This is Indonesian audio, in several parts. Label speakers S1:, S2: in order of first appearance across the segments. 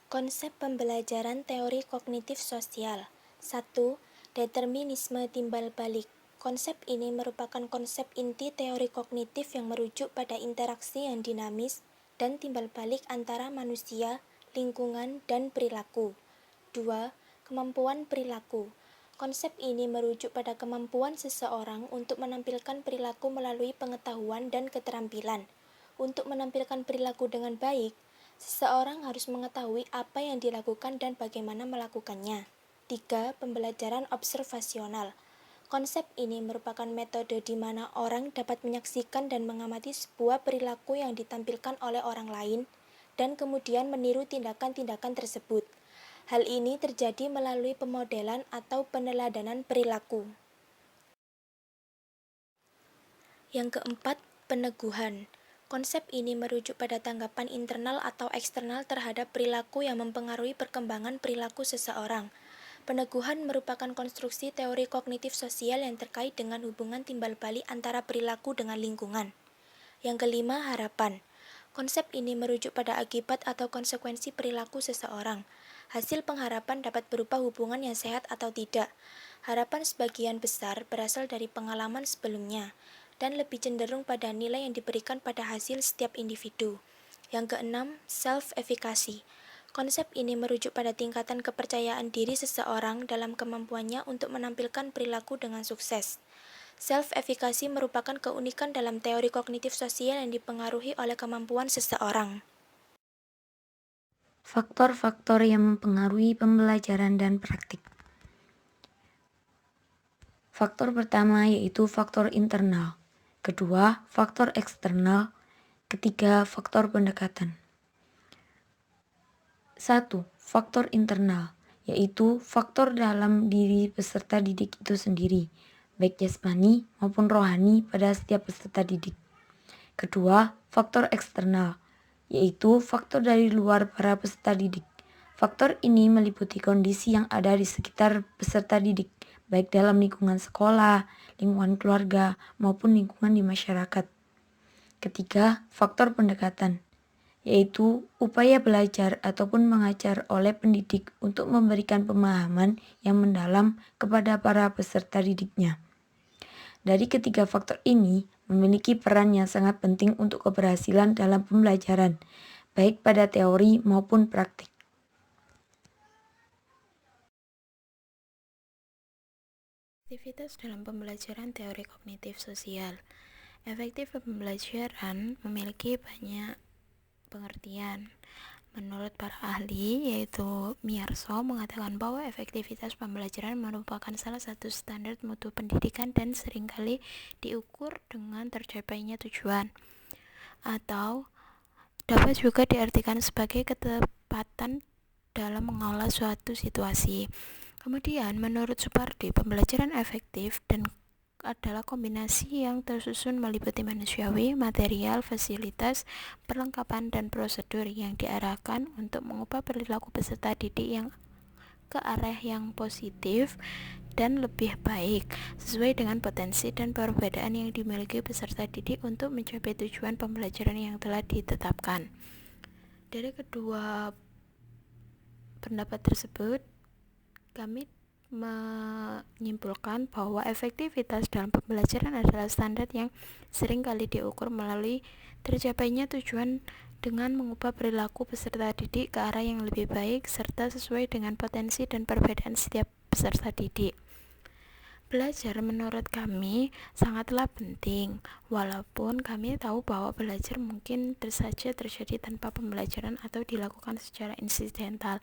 S1: Konsep pembelajaran teori kognitif sosial. 1. Determinisme timbal balik. Konsep ini merupakan konsep inti teori kognitif yang merujuk pada interaksi yang dinamis dan timbal balik antara manusia, lingkungan, dan perilaku. 2. Kemampuan perilaku. Konsep ini merujuk pada kemampuan seseorang untuk menampilkan perilaku melalui pengetahuan dan keterampilan. Untuk menampilkan perilaku dengan baik, seseorang harus mengetahui apa yang dilakukan dan bagaimana melakukannya. 3. Pembelajaran observasional. Konsep ini merupakan metode di mana orang dapat menyaksikan dan mengamati sebuah perilaku yang ditampilkan oleh orang lain dan kemudian meniru tindakan-tindakan tersebut. Hal ini terjadi melalui pemodelan atau peneladanan perilaku. Yang keempat, peneguhan. Konsep ini merujuk pada tanggapan internal atau eksternal terhadap perilaku yang mempengaruhi perkembangan perilaku seseorang. Peneguhan merupakan konstruksi teori kognitif sosial yang terkait dengan hubungan timbal balik antara perilaku dengan lingkungan. Yang kelima, harapan. Konsep ini merujuk pada akibat atau konsekuensi perilaku seseorang. Hasil pengharapan dapat berupa hubungan yang sehat atau tidak. Harapan sebagian besar berasal dari pengalaman sebelumnya dan lebih cenderung pada nilai yang diberikan pada hasil setiap individu. Yang keenam, self-efficacy. Konsep ini merujuk pada tingkatan kepercayaan diri seseorang dalam kemampuannya untuk menampilkan perilaku dengan sukses. Self-efficacy merupakan keunikan dalam teori kognitif sosial yang dipengaruhi oleh kemampuan seseorang.
S2: Faktor-faktor yang mempengaruhi pembelajaran dan praktik. Faktor pertama yaitu faktor internal. Kedua, faktor eksternal. Ketiga, faktor pendekatan. 1. Faktor internal, yaitu faktor dalam diri peserta didik itu sendiri, baik jasmani maupun rohani pada setiap peserta didik. Kedua, faktor eksternal, yaitu faktor dari luar para peserta didik. Faktor ini meliputi kondisi yang ada di sekitar peserta didik, baik dalam lingkungan sekolah, lingkungan keluarga, maupun lingkungan di masyarakat. Ketiga, faktor pendekatan, yaitu upaya belajar ataupun mengajar oleh pendidik untuk memberikan pemahaman yang mendalam kepada para peserta didiknya. Dari ketiga faktor ini memiliki peran yang sangat penting untuk keberhasilan dalam pembelajaran, baik pada teori maupun praktik.
S3: Aktivitas dalam pembelajaran teori kognitif sosial. Efektif pembelajaran memiliki banyak pengertian. Menurut para ahli, yaitu Miyarso, mengatakan bahwa efektivitas pembelajaran merupakan salah satu standar mutu pendidikan dan seringkali diukur dengan tercapainya tujuan, atau dapat juga diartikan sebagai ketepatan dalam mengolah suatu situasi. Kemudian, menurut Supardi, pembelajaran efektif adalah kombinasi yang tersusun meliputi manusiawi, material, fasilitas, perlengkapan, dan prosedur yang diarahkan untuk mengubah perilaku peserta didik yang ke arah yang positif dan lebih baik sesuai dengan potensi dan perbedaan yang dimiliki peserta didik untuk mencapai tujuan pembelajaran yang telah ditetapkan. Dari kedua pendapat tersebut, kami menyimpulkan bahwa efektivitas dalam pembelajaran adalah standar yang sering kali diukur melalui tercapainya tujuan dengan mengubah perilaku peserta didik ke arah yang lebih baik serta sesuai dengan potensi dan perbedaan setiap peserta didik. Belajar menurut kami sangatlah penting, walaupun kami tahu bahwa belajar mungkin saja terjadi tanpa pembelajaran atau dilakukan secara insidental.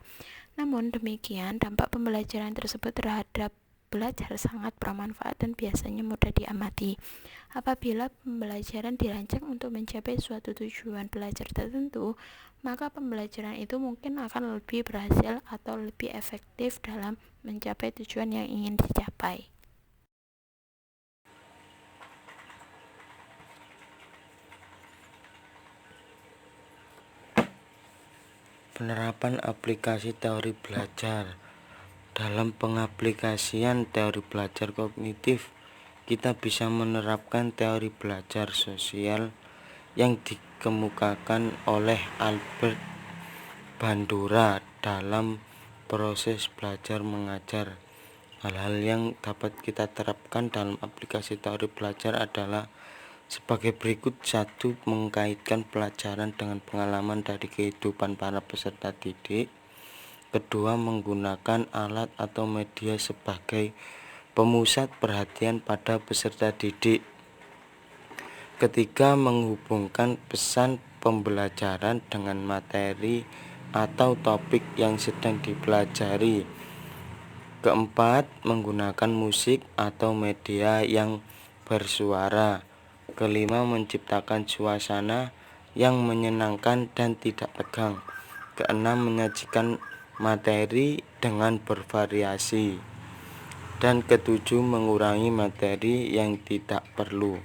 S3: Namun demikian, dampak pembelajaran tersebut terhadap belajar sangat bermanfaat dan biasanya mudah diamati. Apabila pembelajaran dirancang untuk mencapai suatu tujuan belajar tertentu, maka pembelajaran itu mungkin akan lebih berhasil atau lebih efektif dalam mencapai tujuan yang ingin dicapai.
S4: Penerapan aplikasi teori belajar. Dalam pengaplikasian teori belajar kognitif, kita bisa menerapkan teori belajar sosial yang dikemukakan oleh Albert Bandura dalam proses belajar mengajar. Hal-hal yang dapat kita terapkan dalam aplikasi teori belajar adalah sebagai berikut. 1. Mengkaitkan pelajaran dengan pengalaman dari kehidupan para peserta didik. Kedua, menggunakan alat atau media sebagai pemusat perhatian pada peserta didik. Ketiga, menghubungkan pesan pembelajaran dengan materi atau topik yang sedang dipelajari. Keempat, menggunakan musik atau media yang bersuara. Kelima, menciptakan suasana yang menyenangkan dan tidak tegang. Keenam, menyajikan materi dengan bervariasi. Dan ketujuh, mengurangi materi yang tidak perlu.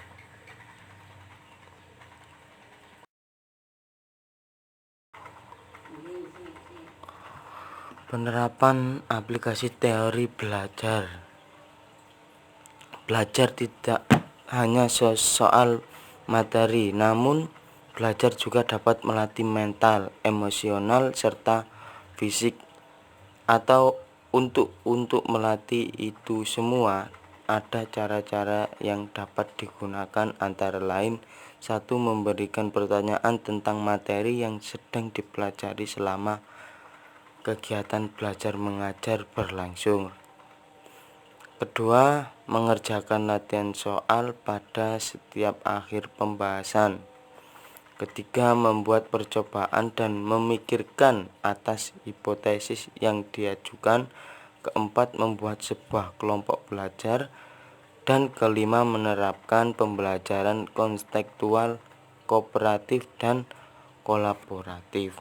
S4: Penerapan aplikasi teori belajar. Belajar tidak hanya soal materi, namun belajar juga dapat melatih mental, emosional, serta fisik. Atau untuk melatih itu semua, ada cara-cara yang dapat digunakan, antara lain: 1. Memberikan pertanyaan tentang materi yang sedang dipelajari selama kegiatan belajar mengajar berlangsung. Kedua, mengerjakan latihan soal pada setiap akhir pembahasan. Ketiga, membuat percobaan dan memikirkan atas hipotesis yang diajukan. Keempat, membuat sebuah kelompok belajar. Dan kelima, menerapkan pembelajaran konstekstual, kooperatif, dan kolaboratif.